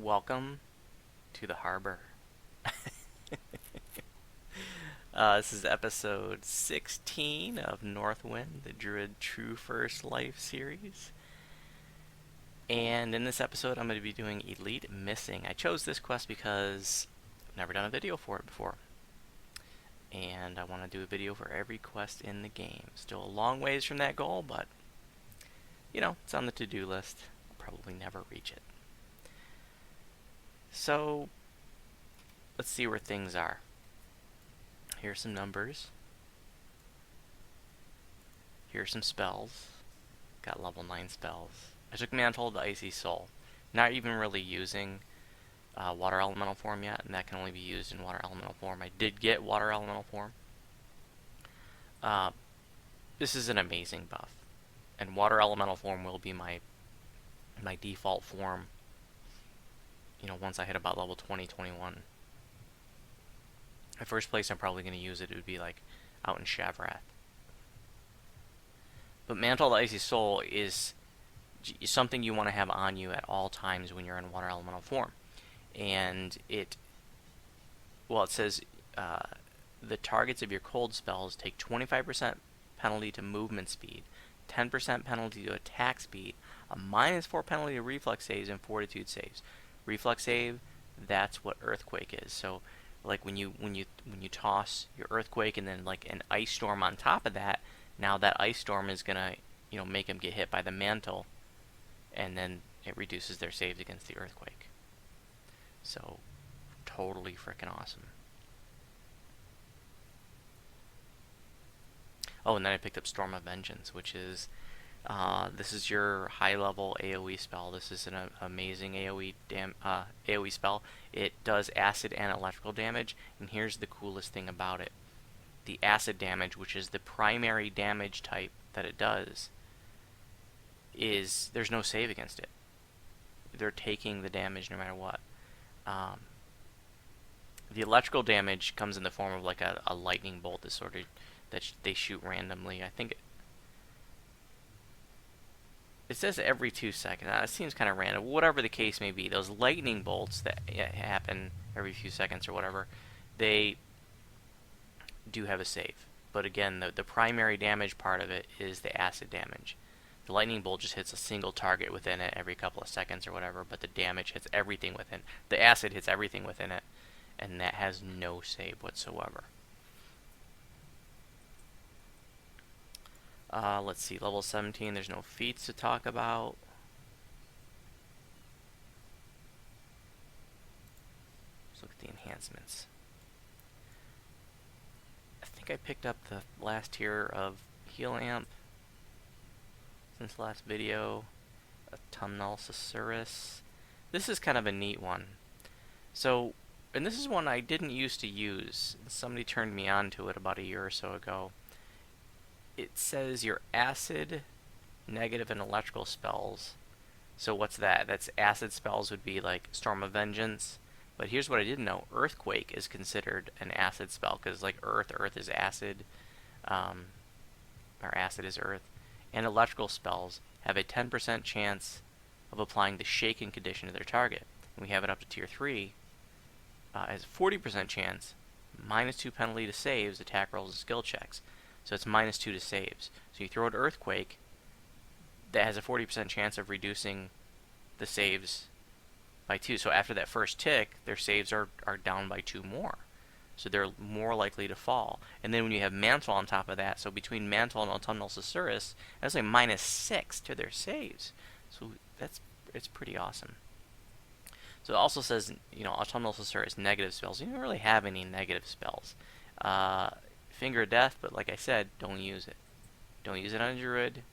Welcome to the harbor. This is episode 16 of Northwynd, the Druid True First Life series. And in this episode, I'm going to be doing Elite Missing. I chose this quest because I've never done a video for it before. And I want to do a video for every quest in the game. Still a long ways from that goal, but, you know, it's on the to-do list. I'll probably never reach it. So, let's see where things are. Here's some numbers. Here's some spells. Got level 9 spells. I took Mantle of the Icy Soul. Not even really using Water Elemental form yet, and that can only be used in Water Elemental form. I did get Water Elemental form. This is an amazing buff. And Water Elemental form will be my default form, you know, once I hit about level 20, 21. The first place I'm probably going to use it would be like out in Shavrath. But Mantle of the Icy Soul is something you want to have on you at all times when you're in Water Elemental form. And it says the targets of your cold spells take 25% penalty to movement speed, 10% penalty to attack speed, a -4 penalty to reflex saves and fortitude saves. Reflex save, that's what Earthquake is. So like when you toss your Earthquake and then like an Ice Storm on top of that, now that Ice Storm is gonna, you know, make them get hit by the Mantle, and then it reduces their saves against the Earthquake. So totally freaking awesome. Oh, and then I picked up Storm of Vengeance, which is this is your high-level AoE spell. This is an amazing AoE spell. It does acid and electrical damage, and here's the coolest thing about it. The acid damage, which is the primary damage type that it does, is there's no save against it. They're taking the damage no matter what. The electrical damage comes in the form of like a lightning bolt that they shoot randomly. I think it says every 2 seconds. It seems kind of random. Whatever the case may be, those lightning bolts that happen every few seconds or whatever, they do have a save. But again, the primary damage part of it is the acid damage. The lightning bolt just hits a single target within it every couple of seconds or whatever, but the damage hits everything within. The acid hits everything within it, and that has no save whatsoever. Let's see, level 17, there's no feats to talk about. Let's look at the enhancements. I think I picked up the last tier of heal amp since the last video. Autumnal Susurrus. This is kind of a neat one. So, and this is one I didn't used to use. Somebody turned me on to it about a year or so ago. It says your acid, negative, and electrical spells. So what's that? That's acid spells would be like Storm of Vengeance. But here's what I didn't know. Earthquake is considered an acid spell because like earth is acid. Or acid is earth. And electrical spells have a 10% chance of applying the shaken condition to their target. And we have it up to tier 3. Has a 40% chance, -2 penalty to saves, attack rolls, and skill checks. So it's -2 to saves. So you throw an Earthquake that has a 40% chance of reducing the saves by 2. So after that first tick, their saves are down by 2 more. So they're more likely to fall. And then when you have Mantle on top of that, so between Mantle and Autumnal Susurrus, that's like -6 to their saves. So it's pretty awesome. So it also says, you know, Autumnal Susurrus negative spells. You don't really have any negative spells. Finger of Death, but like I said, don't use it. Don't use it on a Druid.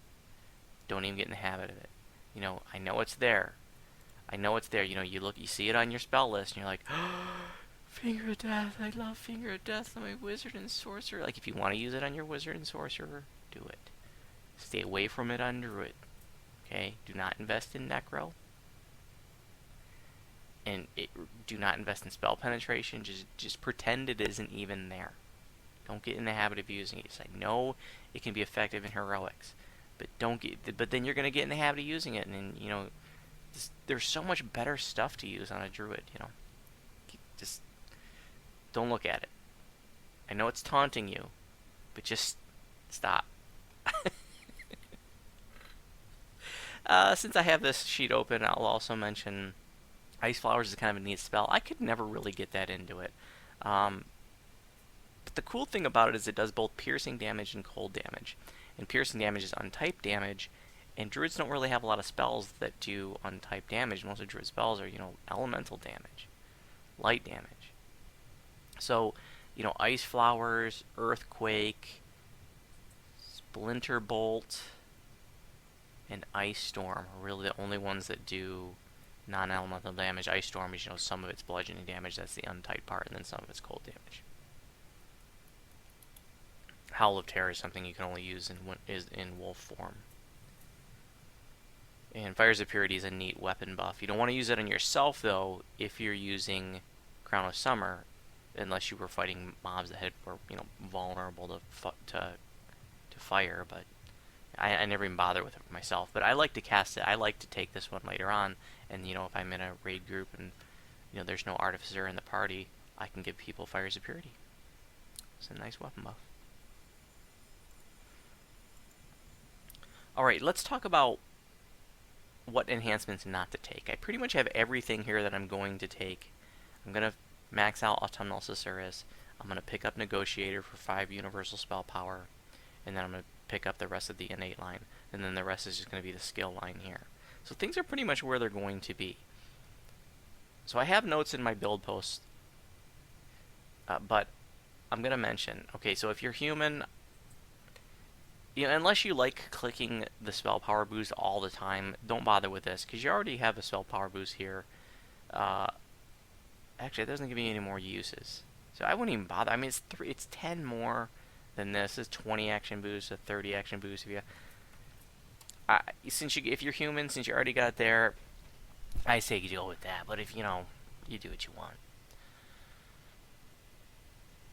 Don't even get in the habit of it. You know, I know it's there. I know it's there. You know, you see it on your spell list, and you're like, oh, Finger of Death. I love Finger of Death on my Wizard and Sorcerer. Like, if you want to use it on your Wizard and Sorcerer, do it. Stay away from it on Druid. Okay? Do not invest in Necro. And do not invest in spell penetration. Just pretend it isn't even there. Don't get in the habit of using it. It's like, no, it can be effective in heroics, but don't get. But then you're gonna get in the habit of using it, and then, you know, there's so much better stuff to use on a druid, you know. Just don't look at it. I know it's taunting you, but just stop. Since I have this sheet open, I'll also mention Ice Flowers is kind of a neat spell. I could never really get that into it. But the cool thing about it is it does both piercing damage and cold damage. And piercing damage is untyped damage, and druids don't really have a lot of spells that do untyped damage. Most of druid spells are, elemental damage, light damage. So, Ice Flowers, Earthquake, Splinter Bolt, and Ice Storm are really the only ones that do non-elemental damage. Ice Storm is, some of its bludgeoning damage, that's the untyped part, and then some of its cold damage. Howl of Terror is something you can only use in wolf form. And Fires of Purity is a neat weapon buff. You don't want to use it on yourself, though, if you're using Crown of Summer, unless you were fighting mobs that were vulnerable to fire. But I never even bother with it myself. But I like to cast it. I like to take this one later on, and if I'm in a raid group and there's no artificer in the party, I can give people Fires of Purity. It's a nice weapon buff. Alright, let's talk about what enhancements not to take. I pretty much have everything here that I'm going to take. I'm going to max out Autumnal Susurrus. I'm going to pick up Negotiator for 5 universal spell power. And then I'm going to pick up the rest of the innate line. And then the rest is just going to be the skill line here. So things are pretty much where they're going to be. So I have notes in my build post. But I'm going to mention, okay, so if you're human, unless you like clicking the spell power boost all the time, don't bother with this, because you already have a spell power boost here. Actually, it doesn't give me any more uses, so I wouldn't even bother. I mean, it's 10 more than this. It's 20 action boost, a 30 action boost. If you're human, since you already got it there, I say you go with that. But if you do what you want.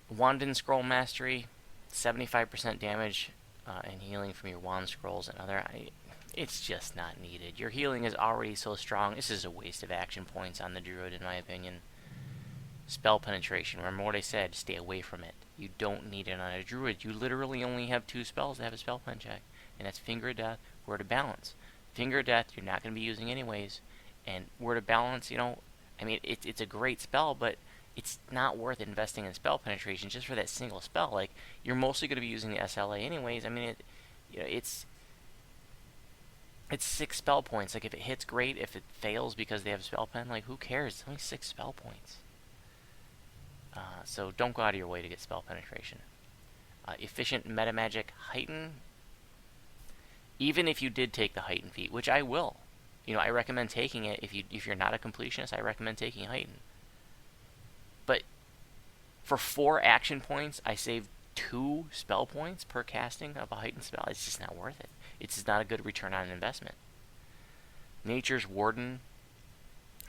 Wand and Scroll Mastery, 75% damage. And healing from your wand scrolls and other, it's just not needed. Your healing is already so strong. This is a waste of action points on the druid, in my opinion. Spell penetration. Remember what I said. Stay away from it. You don't need it on a druid. You literally only have 2 spells that have a spell pen check, and that's Finger of Death, Word of Balance. Finger of Death, you're not going to be using anyways, and Word of Balance, I mean, it's a great spell, but it's not worth investing in spell penetration just for that single spell. Like, you're mostly going to be using the SLA anyways. I mean, it's 6 spell points. Like, if it hits, great. If it fails because they have a spell pen, like, who cares? It's only 6 spell points. So don't go out of your way to get spell penetration. Efficient Metamagic Heighten. Even if you did take the Heighten feat, which I will. I recommend taking it. If you're not a completionist, I recommend taking Heighten. But for 4 action points, I save 2 spell points per casting of a heightened spell. It's just not worth it. It's just not a good return on investment. Nature's Warden.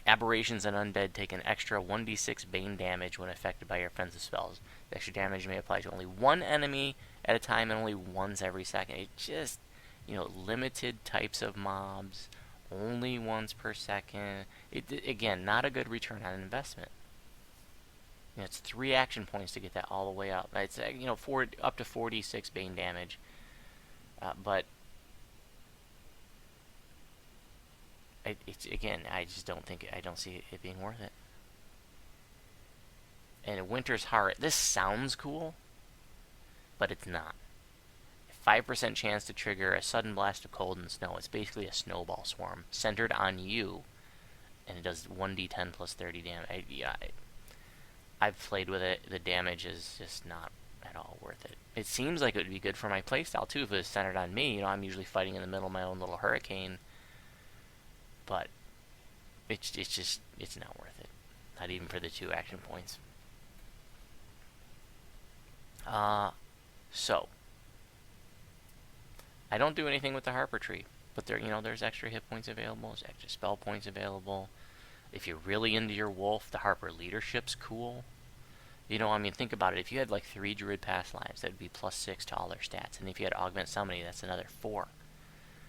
Aberrations and Undead take an extra 1d6 Bane damage when affected by your offensive spells. The extra damage may apply to only 1 enemy at a time and only once every second. It just, limited types of mobs, only once per second. Again, not a good return on investment. It's 3 action points to get that all the way up. It's up to 46 Bane damage, but it's again, I just don't see it being worth it. And Winter's Heart. This sounds cool, but it's not. 5% chance to trigger a sudden blast of cold and snow. It's basically a snowball swarm centered on you, and it does 1d10 plus 30 damage. I've played with it. The damage is just not at all worth it. It seems like it would be good for my playstyle too if it was centered on me. I'm usually fighting in the middle of my own little hurricane, but it's not worth it. Not even for the 2 action points. So I don't do anything with the Harper tree, but there's extra hit points available. There's extra spell points available. If you're really into your wolf, the Harper Leadership's cool. Think about it. If you had like 3 Druid Pass lives, that would be +6 to all their stats. And if you had Augment Summoning, that's another 4.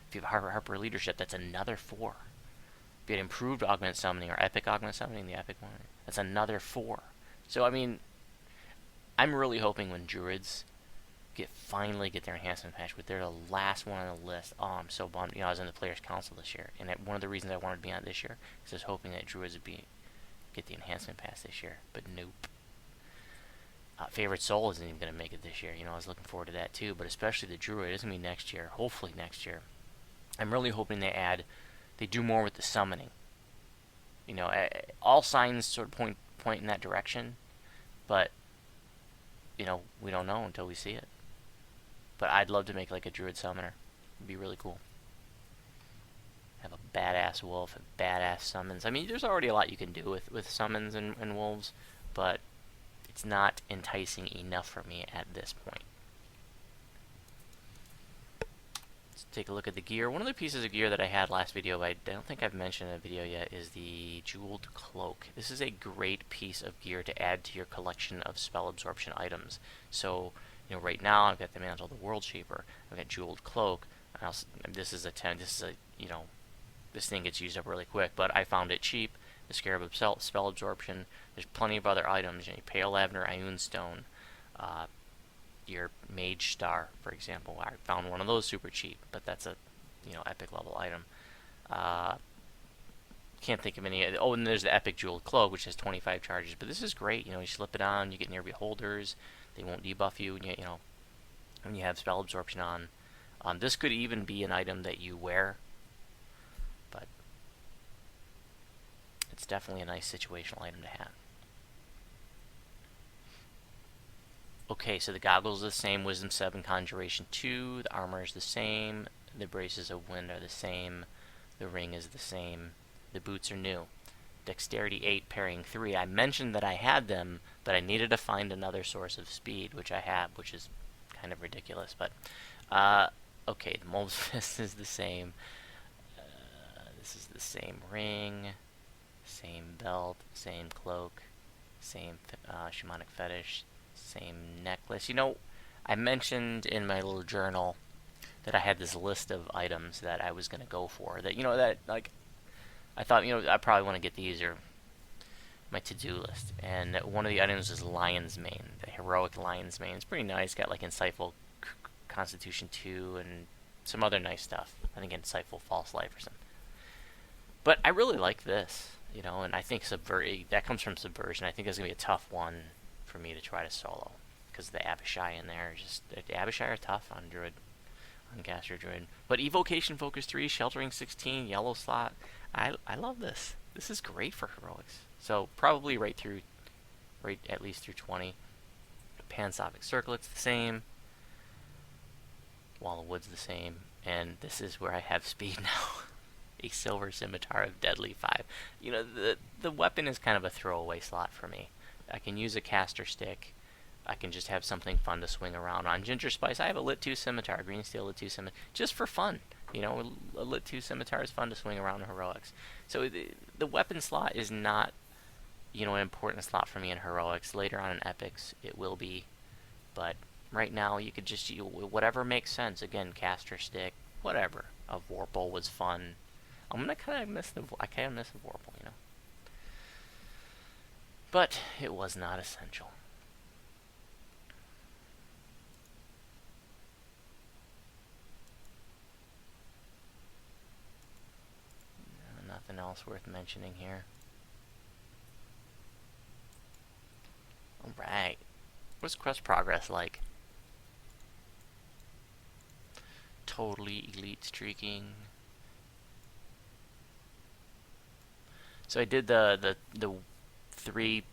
If you have Harper Leadership, that's another 4. get improved augment summoning or epic augment summoning, the epic one. That's another 4. So I mean, I'm really hoping when Druids finally get their enhancement patch, but they're the last one on the list. Oh, I'm so bummed. You know, I was in the Players Council this year, and one of the reasons I wanted to be on it this year is I was hoping that Druids would get the enhancement patch this year, but nope. Favorite Soul isn't even going to make it this year. You know, I was looking forward to that too, but especially the Druid. It's going to be next year, hopefully next year. I'm really hoping they do more with the summoning. You know, all signs sort of point in that direction, but, you know, we don't know until we see it. But I'd love to make like a Druid summoner. It'd be really cool. Have a badass wolf and badass summons. I mean, there's already a lot you can do with summons and wolves, but it's not enticing enough for me at this point. Let's take a look at the gear. One of the pieces of gear that I had last video, but I don't think I've mentioned in a video yet, is the Jeweled Cloak. This is a great piece of gear to add to your collection of spell absorption items. So, you know, right now I've got the Mantle of the World Shaper, I've got Jeweled Cloak. This is a 10. This is a, you know, this thing gets used up really quick, but I found it cheap. The Scarab of spell absorption. There's plenty of other items. You know, Pale Lavender, Ioun Stone, your Mage Star, for example. I found one of those super cheap, but that's a, you know, epic level item. Can't think of any. Oh, and there's the Epic Jeweled Cloak, which has 25 charges. But this is great. You know, you slip it on, you get near beholders. They won't debuff you. And you know, when you have spell absorption on. This could even be an item that you wear, but it's definitely a nice situational item to have. Okay, so the goggles are the same, Wisdom 7, Conjuration 2, the armor is the same, the braces of wind are the same, the ring is the same, the boots are new. Dexterity 8, Parrying 3. I mentioned that I had them, but I needed to find another source of speed, which I have, which is kind of ridiculous, but okay, the Mole's Fist is the same. This is the same ring, same belt, same cloak, same shamanic fetish, same necklace. You know, I mentioned in my little journal that I had this list of items that I was going to go for. That, you know, that, like, I thought, you know, I probably want to get these, or my to-do list. And one of the items is Lion's Mane, the heroic Lion's Mane. It's pretty nice. Got, like, Insightful Constitution 2 and some other nice stuff. I think Insightful False Life or something. But I really like this, you know, and I think that comes from Subversion. I think it's going to be a tough one for me to try to solo, because the Abishai in there, the Abishai are tough on Druid, on Caster Druid. But Evocation Focus 3, Sheltering 16, Yellow Slot, I love this. This is great for heroics. So probably right at least through 20. Pansophic Circlet's the same. Wall of Wood's the same. And this is where I have speed now. A Silver Scimitar of Deadly 5. You know, the weapon is kind of a throwaway slot for me. I can use a caster stick. I can just have something fun to swing around. On Ginger Spice, I have a Lit 2 Scimitar, Green Steel Lit 2 Scimitar, just for fun. You know, a Lit 2 Scimitar is fun to swing around in heroics. So the weapon slot is not, you know, an important slot for me in heroics. Later on in epics, it will be. But right now, you could just use whatever makes sense. Again, caster stick, whatever. A Vorpal was fun. I'm gonna kind of miss the Vorpal, you know. But it was not essential. Nothing else worth mentioning here. Alright. What's quest progress like? Totally elite streaking. So I did the 3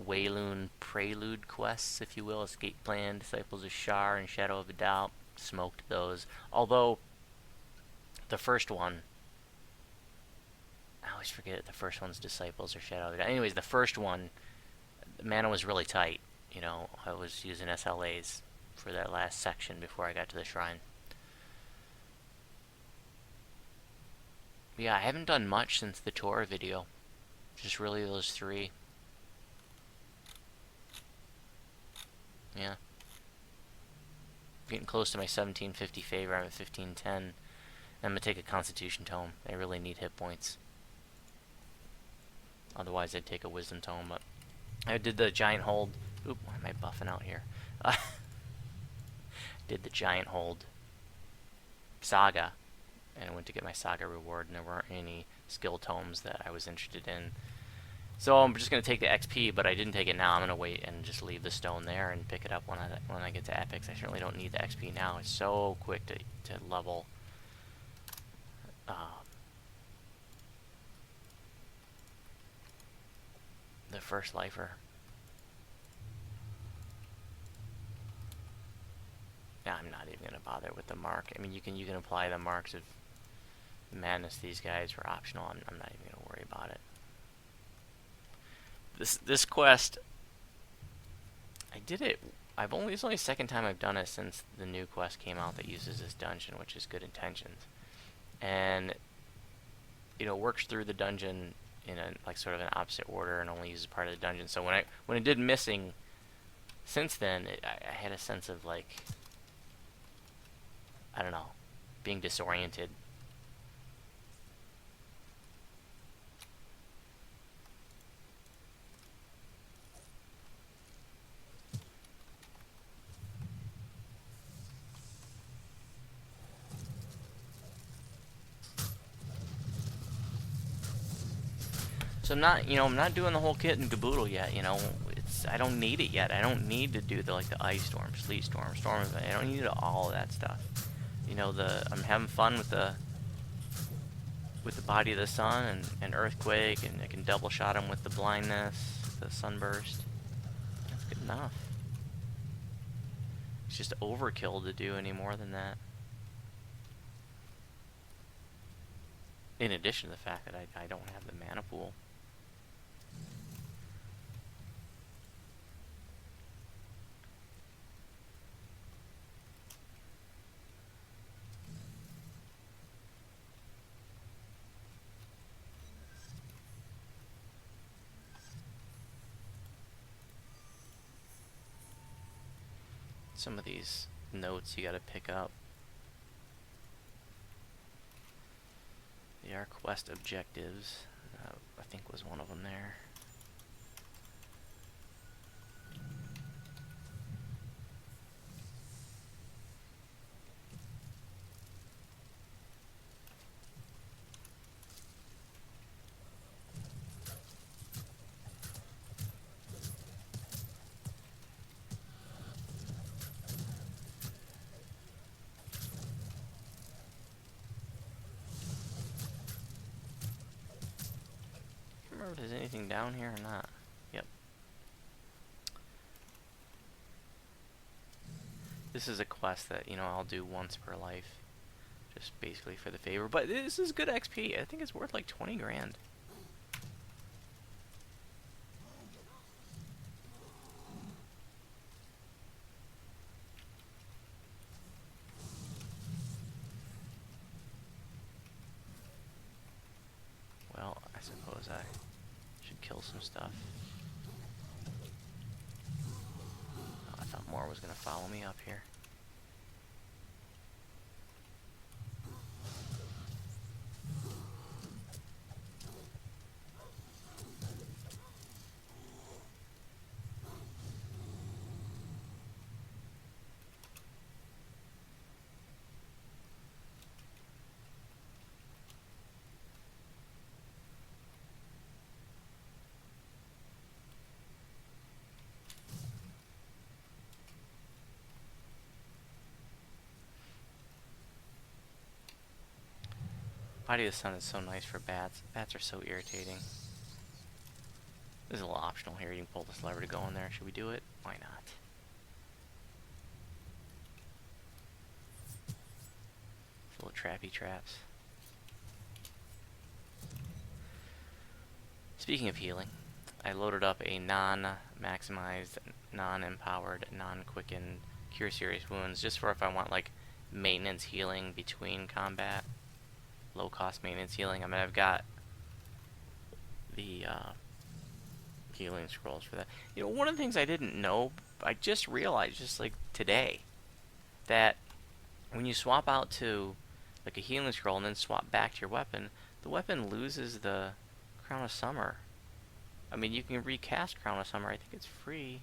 Wayloon Prelude quests, if you will. Escape Plan, Disciples of Shar, and Shadow of a Doubt. Smoked those. Although, the first one, I always forget the first one's Disciples or Shadow of a Doubt. Anyways, the first one, the mana was really tight. You know, I was using SLAs for that last section before I got to the shrine. Yeah, I haven't done much since the tour video. Just really those 3. Yeah. Getting close to my 1750 favor. I'm at 1510. I'm going to take a Constitution Tome. I really need hit points. Otherwise, I'd take a wisdom tome. But I did the giant hold. Oop, why am I buffing out here? Did the giant hold saga, and I went to get my saga reward, and there weren't any skill tomes that I was interested in. So I'm just going to take the XP, but I didn't take it now. I'm going to wait and just leave the stone there and pick it up when I get to epics. I certainly don't need the XP now. It's so quick to level. The first lifer. Yeah, I'm not even going to bother with the mark. I mean, you can apply the marks of madness. These guys were optional. I'm not even going to worry about it. This quest, I did it. It's only the second time I've done it since the new quest came out that uses this dungeon, which is Good Intentions, and works through the dungeon in a sort of an opposite order and only uses part of the dungeon. So when it did missing, since then I had a sense of I don't know, being disoriented. So I'm not doing the whole kit and caboodle yet. I don't need it yet. I don't need to do the ice storm, sleet storm, storm. I don't need all of that stuff. I'm having fun with the body of the sun and earthquake, and I can double shot him with the blindness, the sunburst. That's good enough. It's just overkill to do any more than that. In addition to the fact that I don't have the mana pool. Some of these notes you gotta pick up. Our quest objectives, I think was one of them there. If there's anything down here or not. Yep. This is a quest that, I'll do once per life. Just basically for the favor. But this is good XP. I think it's worth like 20 grand. Well, I suppose I should kill some stuff. Oh, I thought more was going to follow me up here. Body of the Sun is so nice for bats. Bats are so irritating. There's a little optional here. You can pull this lever to go in there. Should we do it? Why not? Little trappy traps. Speaking of healing, I loaded up a non-maximized, non-empowered, non-quickened Cure Serious Wounds just for if I want maintenance healing between combat. Low cost maintenance healing. I mean, I've got the healing scrolls for that. One of the things I didn't know, I just realized just today, that when you swap out to a healing scroll and then swap back to your weapon, the weapon loses the Crown of Summer I mean, you can recast Crown of Summer. I think it's free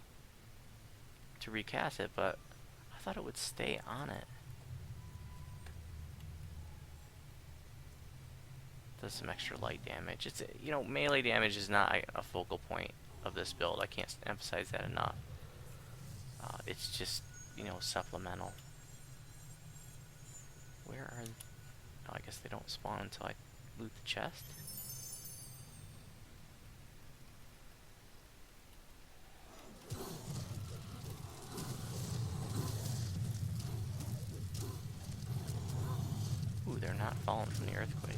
to recast it, but I thought it would stay on it. Does some extra light damage. It's, you know, melee damage is not a focal point of this build. I can't emphasize that enough. It's just, you know, supplemental. Where are... Oh, I guess they don't spawn until I loot the chest. Ooh, they're not falling from the earthquake.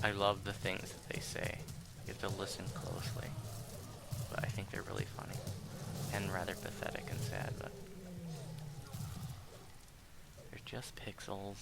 I love the things that they say. You have to listen closely. But I think they're really funny. And rather pathetic and sad, but... they're just pixels.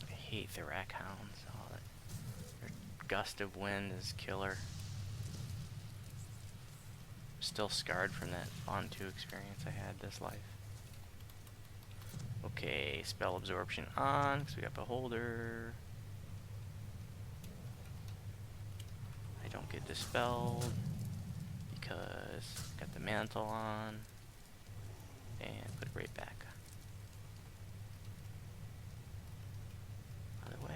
I hate the rack hounds. Oh, their gust of wind is killer. Still scarred from that Fawn 2 experience I had this life. Okay, spell absorption on, because we got Beholder. I don't get dispelled because got the mantle on. And put it right back. Other way.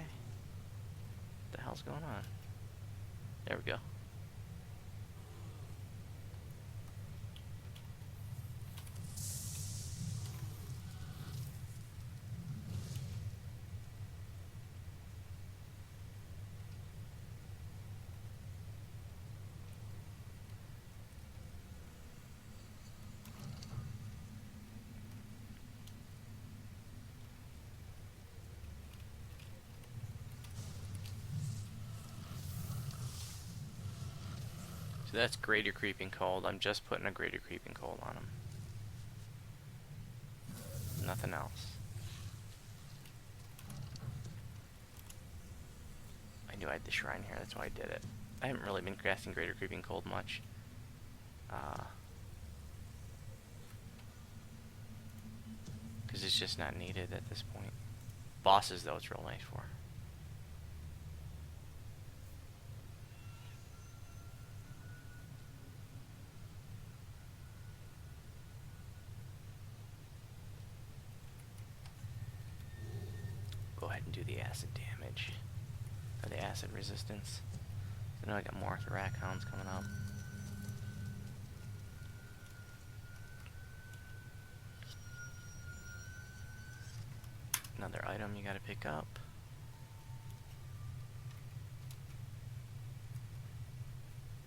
What the hell's going on? There we go. So that's Greater Creeping Cold. I'm just putting a Greater Creeping Cold on him. Nothing else. I knew I had the shrine here, that's why I did it. I haven't really been casting Greater Creeping Cold much. Because it's just not needed at this point. Bosses, though, it's real nice for. Go ahead and do the acid damage. Or the acid resistance. I know I got more Thorac Hounds coming up. Another item you gotta pick up.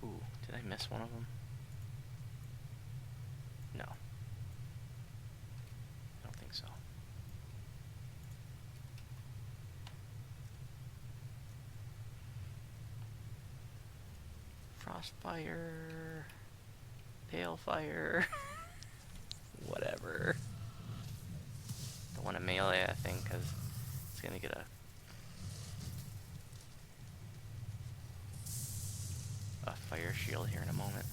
Ooh, did I miss one of them? No. I don't think so. Frostfire. Palefire. Whatever. Don't want to melee, I think, because it's going to get a fire shield here in a moment.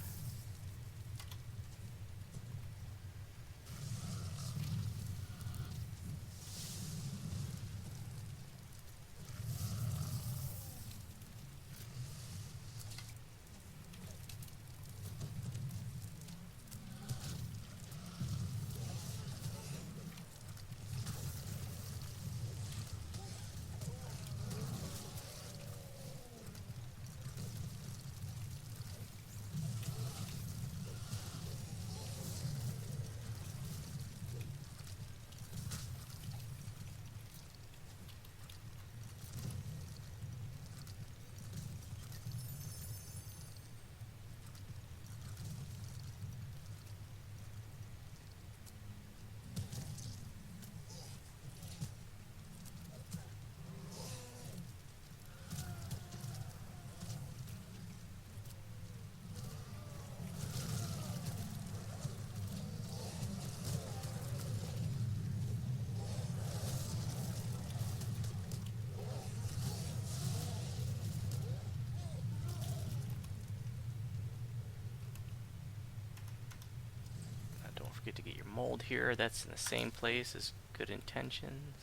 Don't forget to get your mold here. That's in the same place as Good Intentions.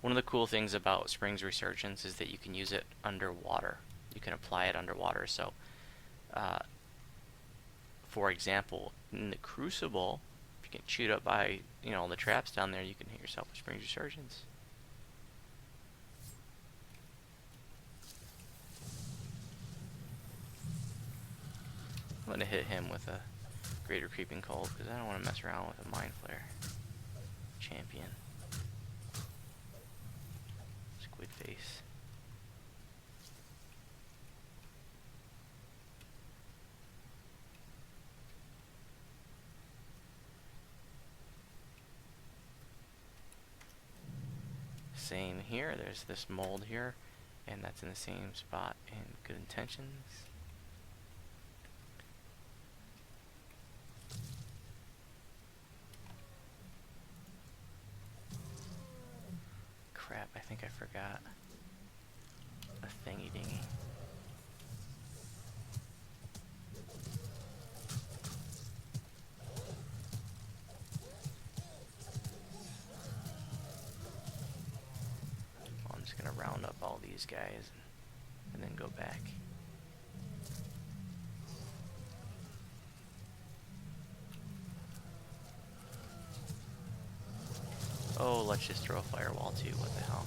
One of the cool things about Spring's Resurgence is that you can use it underwater. You can apply it underwater. So, for example, in the Crucible, if you get chewed up by, the traps down there, you can hit yourself with Spring's Resurgence. I'm going to hit him with a Greater Creeping Cold because I don't want to mess around with a Mind Flare champion. Squid Face. Same here. There's this mold here, and that's in the same spot in Good Intentions. Crap, I think I forgot a thingy dingy. I'm just gonna round up all these guys and then go back. Oh, let's just throw a firewall too, what the hell.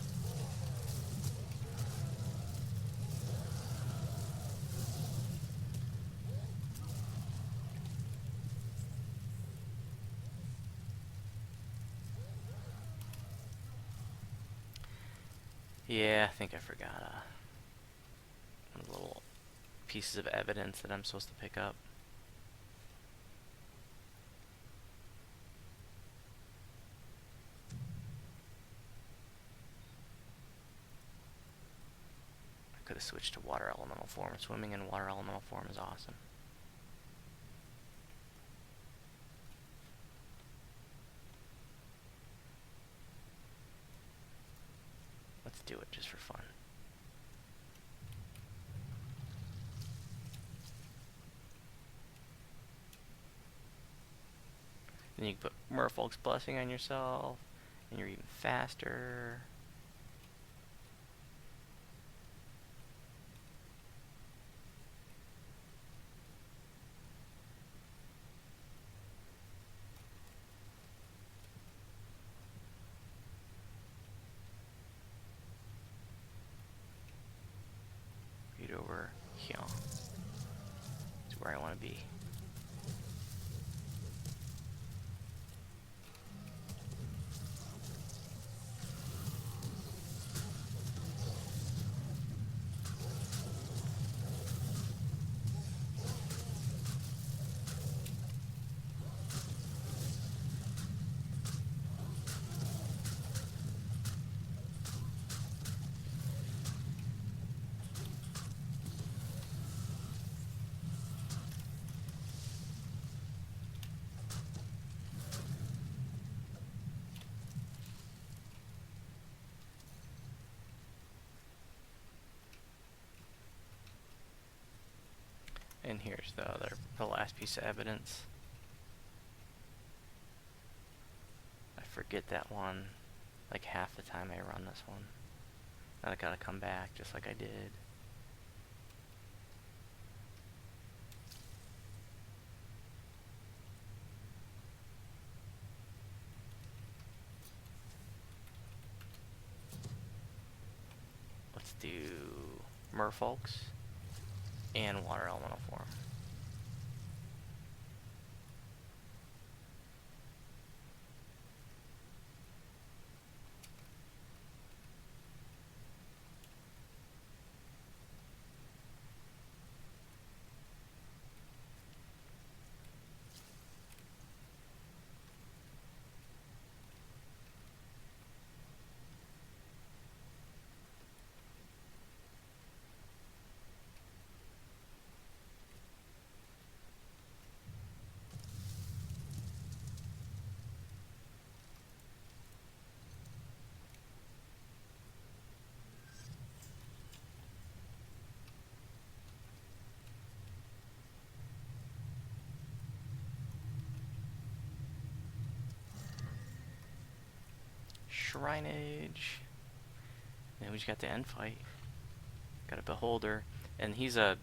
Yeah, I think I forgot one of the little pieces of evidence that I'm supposed to pick up. Could have switched to water elemental form. Swimming in water elemental form is awesome. Let's do it just for fun. Then you can put Merfolk's Blessing on yourself, and you're even faster. Over here. That's where I want to be. And here's the last piece of evidence. I forget that one like half the time I run this one. Now I gotta come back just like I did. Let's do merfolks and water elemental form. Shrineage. And we just got the end fight. Got a beholder, and he's I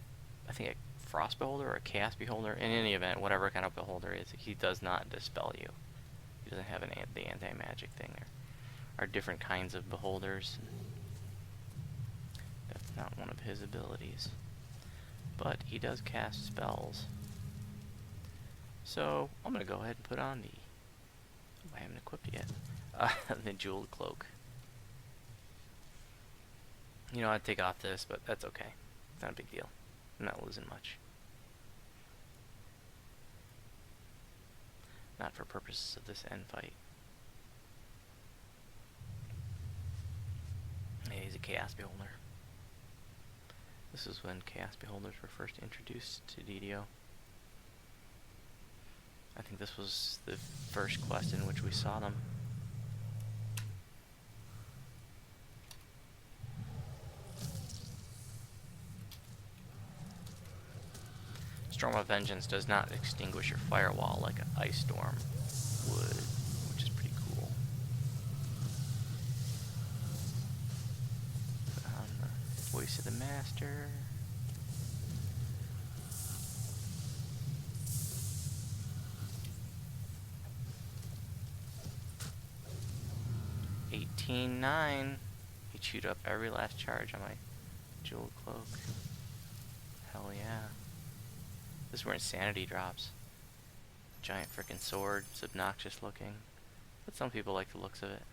think a frost beholder or a chaos beholder. In any event, whatever kind of beholder is, he does not dispel you. He doesn't have the anti-magic thing. There are different kinds of beholders. That's not one of his abilities, but he does cast spells. So I'm gonna go ahead and put on the. I haven't equipped it yet. The jeweled cloak. You know, I'd take off this, but that's okay. Not a big deal. I'm not losing much. Not for purposes of this end fight. Yeah, he's a Chaos Beholder. This is when Chaos Beholders were first introduced to DDO. I think this was the first quest in which we saw them. Storm of Vengeance does not extinguish your firewall like an ice storm would, which is pretty cool. Put on the Voice of the Master. $18.9. He chewed up every last charge on my jeweled cloak. Hell yeah. This is where insanity drops. Giant frickin' sword. It's obnoxious looking, but some people like the looks of it.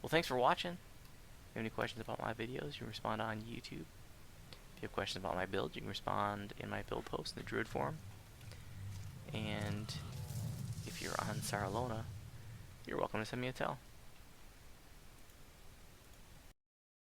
Well, thanks for watching. If you have any questions about my videos, you can respond on YouTube. If you have questions about my build, you can respond in my build post in the Druid forum. And if you're on Saralona, you're welcome to send me a tell.